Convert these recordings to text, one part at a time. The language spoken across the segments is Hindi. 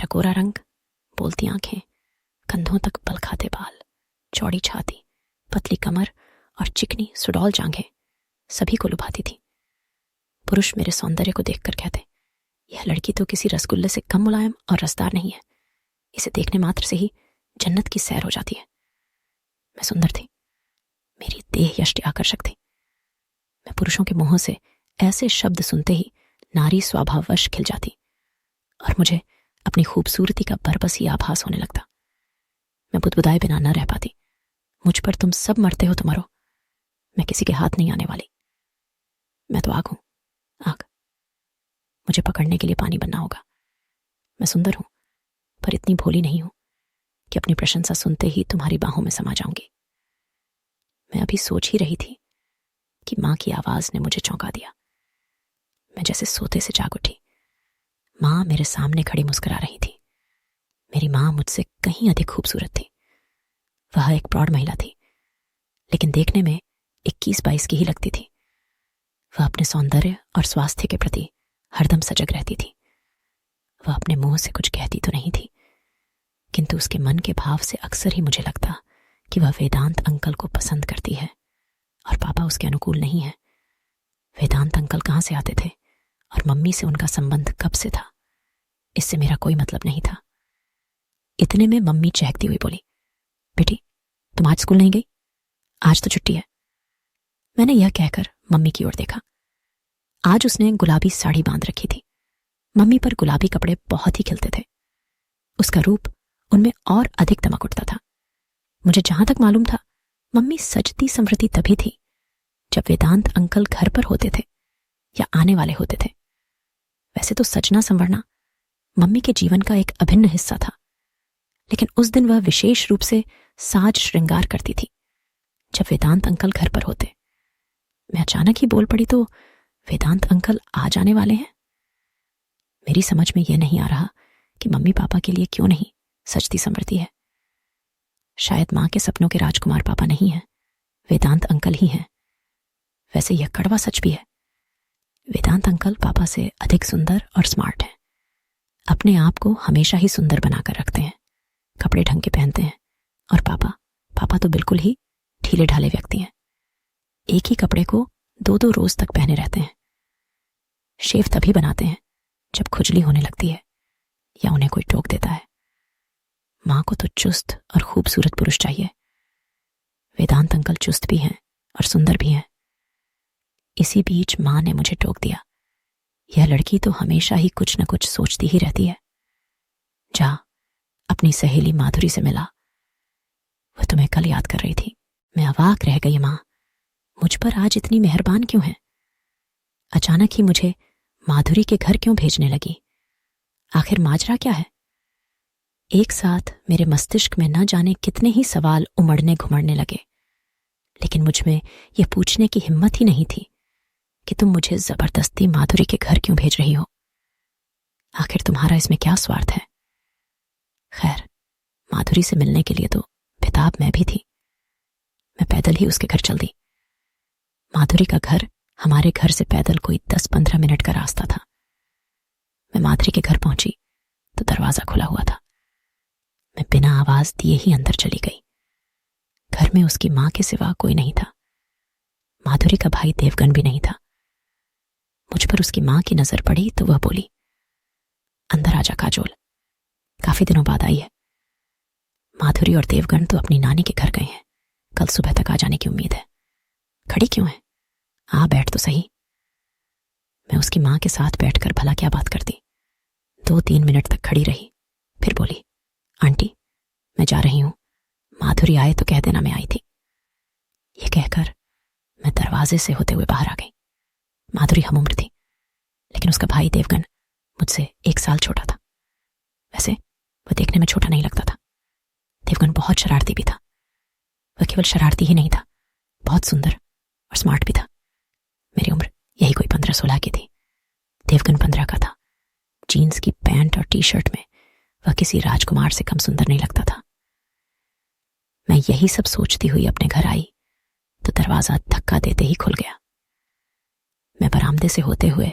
मेरा गोरा रंग, बोलती आंखें, कंधों तक बल खाते बाल, चौड़ी छाती, पतली कमर और चिकनी सुडौल जांघें सभी को लुभाती थी। पुरुष मेरे सौंदर्य को देखकर कहते, यह लड़की तो किसी रसगुल्ले से कम मुलायम और रसदार नहीं है, इसे देखने मात्र से ही जन्नत की सैर हो जाती है। मैं सुंदर थी, मेरी देह यष्टि आकर्षक थी। मैं पुरुषों के मुंहों से ऐसे शब्द सुनते ही नारी स्वभाववश खिल जाती और मुझे अपनी खूबसूरती का बरबस ही आभास होने लगता। मैं बुदबुदाए बिना न रह पाती। मुझ पर तुम सब मरते हो तो मरो, मैं किसी के हाथ नहीं आने वाली। मैं तो आग हूं, आग। मुझे पकड़ने के लिए पानी बनना होगा। मैं सुंदर हूं, पर इतनी भोली नहीं हूं कि अपनी प्रशंसा सुनते ही तुम्हारी बाहों में समा जाऊंगी। मैं अभी सोच ही रही थी कि मां की आवाज ने मुझे चौंका दिया। मैं जैसे सोते से जाग उठी। मां मेरे सामने खड़ी मुस्कुरा रही थी। मेरी मां मुझसे कहीं अधिक खूबसूरत थी। वह एक प्रौढ़ महिला थी, लेकिन देखने में 21-22 की ही लगती थी। वह अपने सौंदर्य और स्वास्थ्य के प्रति हरदम सजग रहती थी। वह अपने मुंह से कुछ कहती तो नहीं थी, किंतु उसके मन के भाव से अक्सर ही मुझे लगता कि वह वेदांत अंकल को पसंद करती है और पापा उसके अनुकूल नहीं है। वेदांत अंकल कहाँ से आते थे और मम्मी से उनका संबंध कब से था, इससे मेरा कोई मतलब नहीं था। इतने में मम्मी चहकती हुई बोली, बेटी तुम आज स्कूल नहीं गई? आज तो छुट्टी है। मैंने यह कहकर मम्मी की ओर देखा। आज उसने गुलाबी साड़ी बांध रखी थी। मम्मी पर गुलाबी कपड़े बहुत ही खिलते थे। उसका रूप उनमें और अधिक दमक उठता था। मुझे जहां तक मालूम था, मम्मी सजती संवरती तभी थी जब वेदांत अंकल घर पर होते थे या आने वाले होते थे। वैसे तो सजना संवरना मम्मी के जीवन का एक अभिन्न हिस्सा था, लेकिन उस दिन वह विशेष रूप से साज श्रृंगार करती थी जब वेदांत अंकल घर पर होते। मैं अचानक ही बोल पड़ी तो वेदांत अंकल आ जाने वाले हैं। मेरी समझ में यह नहीं आ रहा कि मम्मी पापा के लिए क्यों नहीं सजती संवरती है। शायद मां के सपनों के राजकुमार पापा नहीं हैं, वेदांत अंकल ही हैं। वैसे यह कड़वा सच भी है। वेदांत अंकल पापा से अधिक सुंदर और स्मार्ट हैं। अपने आप को हमेशा ही सुंदर बनाकर रखते हैं, कपड़े ढंग के पहनते हैं। और पापा तो बिल्कुल ही ढीले ढाले व्यक्ति हैं। एक ही कपड़े को 2-2 रोज तक पहने रहते हैं। शेव तभी बनाते हैं जब खुजली होने लगती है या उन्हें कोई टोक देता है। मां को तो चुस्त और खूबसूरत पुरुष चाहिए। वेदांत अंकल चुस्त भी हैं और सुंदर भी हैं। इसी बीच मां ने मुझे टोक दिया, यह लड़की तो हमेशा ही कुछ न कुछ सोचती ही रहती है। जा अपनी सहेली माधुरी से मिला, वह तुम्हें कल याद कर रही थी। मैं अवाक रह गई। मां मुझ पर आज इतनी मेहरबान क्यों है? अचानक ही मुझे माधुरी के घर क्यों भेजने लगी? आखिर माजरा क्या है? एक साथ मेरे मस्तिष्क में न जाने कितने ही सवाल उमड़ने घुमड़ने लगे, लेकिन मुझ में यह पूछने की हिम्मत ही नहीं थी कि तुम मुझे जबरदस्ती माधुरी के घर क्यों भेज रही हो। आखिर तुम्हारा इसमें क्या स्वार्थ है? खैर, माधुरी से मिलने के लिए तो बेताब मैं भी थी। मैं पैदल ही उसके घर चल दी। माधुरी का घर हमारे घर से पैदल कोई 10-15 मिनट का रास्ता था। मैं माधुरी के घर पहुंची तो दरवाजा खुला हुआ था। मैं बिना आवाज दिए ही अंदर चली गई। घर में उसकी मां के सिवा कोई नहीं था। माधुरी का भाई देवगन भी नहीं था। मुझ पर उसकी मां की नजर पड़ी तो वह बोली, अंदर आजा काजोल, काफी दिनों बाद आई है। माधुरी और देवगन तो अपनी नानी के घर गए हैं, कल सुबह तक आ जाने की उम्मीद है। खड़ी क्यों है? आ बैठ तो सही। मैं उसकी मां के साथ बैठकर भला क्या बात करती। 2-3 मिनट तक खड़ी रही, फिर बोली, आंटी मैं जा रही हूं, माधुरी आए तो कह देना मैं आई थी। यह कहकर मैं दरवाजे से होते हुए बाहर आ गई। माधुरी हम-उम्र थी, लेकिन उसका भाई देवगन मुझसे 1 साल छोटा था। वैसे वह देखने में छोटा नहीं लगता था। देवगन बहुत शरारती भी था। वह केवल शरारती ही नहीं था, बहुत सुंदर और स्मार्ट भी था। मेरी उम्र यही कोई 15-16 की थी। देवगन 15 का था। जीन्स की पैंट और टी-शर्ट में वह किसी राजकुमार से कम सुंदर नहीं लगता था। मैं यही सब सोचती हुई अपने घर आई तो दरवाजा धक्का देते ही खुल गया। मैं बरामदे से होते हुए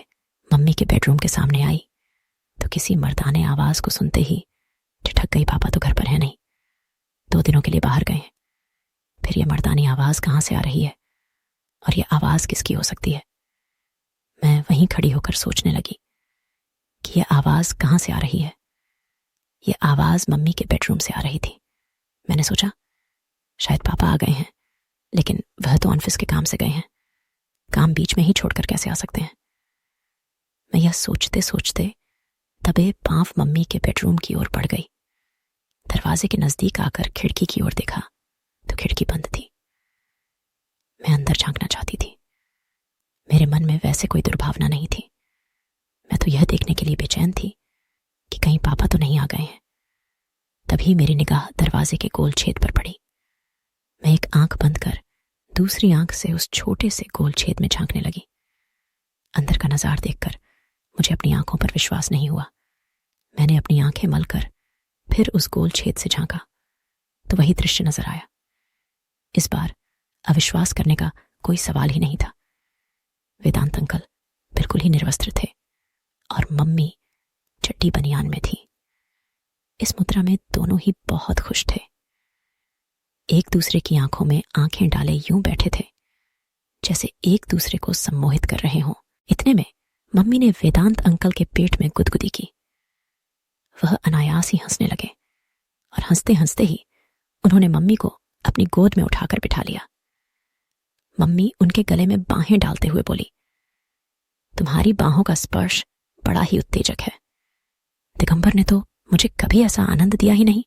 मम्मी के बेडरूम के सामने आई तो किसी मर्दाने आवाज को सुनते ही ठिठक गई, पापा तो घर पर है नहीं, 2 दिनों के लिए बाहर गए हैं। फिर यह मर्दानी आवाज कहां से आ रही है और यह आवाज किसकी हो सकती है? मैं वहीं खड़ी होकर सोचने लगी कि यह आवाज कहां से आ रही है। यह आवाज मम्मी के बेडरूम से आ रही थी। मैंने सोचा शायद पापा आ गए हैं, लेकिन वह तो ऑफिस के काम से गए हैं, काम बीच में ही छोड़कर कैसे आ सकते हैं। मैं यह सोचते सोचते तबे पांव मम्मी के बेडरूम की ओर बढ़ गई। दरवाजे के नजदीक आकर खिड़की की ओर देखा तो खिड़की बंद थी। मैं अंदर झांकना चाहती थी। मेरे मन में वैसे कोई दुर्भावना नहीं थी। मैं तो यह देखने के लिए बेचैन थी कि कहीं पापा तो नहीं आ गए हैं। तभी मेरी निगाह दरवाजे के गोल छेद पर पड़ी। मैं एक आंख बंद कर दूसरी आंख से उस छोटे से गोल छेद में झांकने लगी। अंदर का नजारा देखकर मुझे अपनी आंखों पर विश्वास नहीं हुआ। मैंने अपनी आंखें मलकर फिर उस गोल छेद से झांका तो वही दृश्य नजर आया। इस बार अविश्वास करने का कोई सवाल ही नहीं था। वेदांत अंकल बिल्कुल ही निर्वस्त्र थे और मम्मी चड्डी बनियान में थी। इस मुद्रा में दोनों ही बहुत खुश थे। एक दूसरे की आंखों में आंखें डाले यूं बैठे थे जैसे एक दूसरे को सम्मोहित कर रहे हों। इतने में मम्मी ने वेदांत अंकल के पेट में गुदगुदी की। वह अनायास ही हंसने लगे और हंसते हंसते ही उन्होंने मम्मी को अपनी गोद में उठाकर बिठा लिया। मम्मी उनके गले में बाहें डालते हुए बोली, तुम्हारी बाहों का स्पर्श बड़ा ही उत्तेजक है। दिगंबर ने तो मुझे कभी ऐसा आनंद दिया ही नहीं।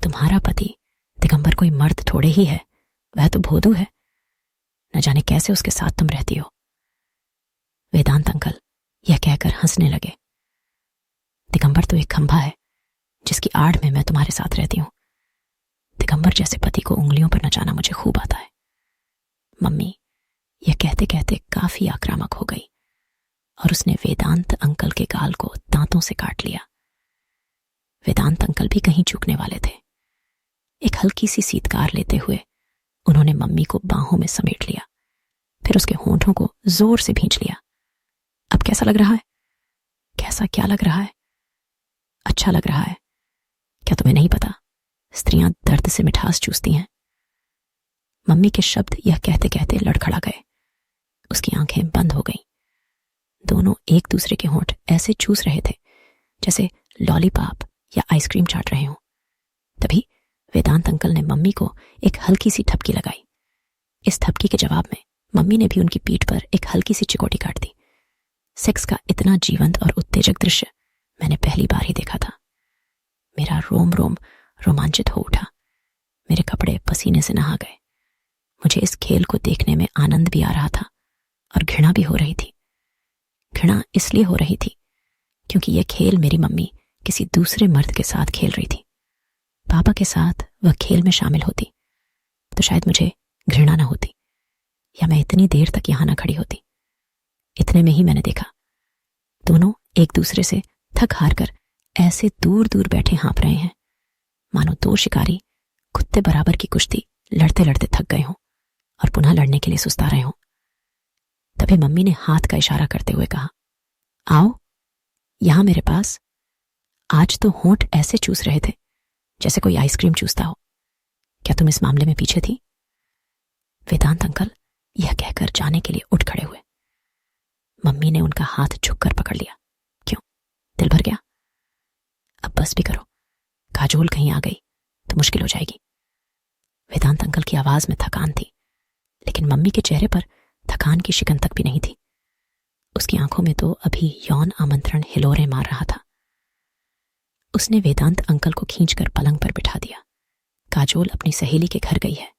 तुम्हारा पति दिगंबर कोई मर्द थोड़े ही है, वह तो भोदू है। न जाने कैसे उसके साथ तुम रहती हो। वेदांत अंकल यह कहकर हंसने लगे। दिगंबर तो एक खंभा है जिसकी आड़ में मैं तुम्हारे साथ रहती हूं। दिगंबर जैसे पति को उंगलियों पर नचाना मुझे खूब आता है। मम्मी यह कहते कहते काफी आक्रामक हो गई और उसने वेदांत अंकल के गाल को दांतों से काट लिया। वेदांत अंकल भी कहीं चूकने वाले थे। एक हल्की सी सीतकार लेते हुए उन्होंने मम्मी को बाहों में समेट लिया, फिर उसके होंठों को जोर से भींच लिया। अब कैसा लग रहा है? कैसा क्या लग रहा है? अच्छा लग रहा है। क्या तुम्हें नहीं पता, स्त्रियां दर्द से मिठास चूसती हैं। मम्मी के शब्द यह कहते कहते लड़खड़ा गए। उसकी आंखें बंद हो गईं। दोनों एक दूसरे के होंठ ऐसे चूस रहे थे जैसे लॉलीपॉप या आइसक्रीम चाट रहे हों। तभी वेदांत अंकल ने मम्मी को एक हल्की सी ठपकी लगाई। इस ठपकी के जवाब में मम्मी ने भी उनकी पीठ पर एक हल्की सी चिकोटी काट दी। सेक्स का इतना जीवंत और उत्तेजक दृश्य मैंने पहली बार ही देखा था। मेरा रोम रोम रोमांचित हो उठा। मेरे कपड़े पसीने से नहा गए। मुझे इस खेल को देखने में आनंद भी आ रहा था और घृणा भी हो रही थी। घृणा इसलिए हो रही थी क्योंकि यह खेल मेरी मम्मी किसी दूसरे मर्द के साथ खेल रही थी। पापा के साथ वह खेल में शामिल होती तो शायद मुझे घृणा न होती या मैं इतनी देर तक यहां न खड़ी होती। इतने में ही मैंने देखा दोनों एक दूसरे से थक हार कर ऐसे दूर दूर बैठे हाँप रहे हैं मानो 2 शिकारी कुत्ते बराबर की कुश्ती लड़ते लड़ते थक गए हों और पुनः लड़ने के लिए सुस्ता रहे हों। तभी मम्मी ने हाथ का इशारा करते हुए कहा, आओ यहां मेरे पास। आज तो होंठ ऐसे चूस रहे थे जैसे कोई आइसक्रीम चूसता हो। क्या तुम इस मामले में पीछे थी? वेदांत अंकल यह कहकर जाने के लिए उठ खड़े हुए। मम्मी ने उनका हाथ झुककर पकड़ लिया। क्यों, दिल भर गया? अब बस भी करो, काजोल कहीं आ गई तो मुश्किल हो जाएगी। वेदांत अंकल की आवाज में थकान थी, लेकिन मम्मी के चेहरे पर थकान की शिकन तक भी नहीं थी। उसकी आंखों में तो अभी यौन आमंत्रण हिलोरे मार रहा था। उसने वेदांत अंकल को खींचकर पलंग पर बिठा दिया। काजोल अपनी सहेली के घर गई है।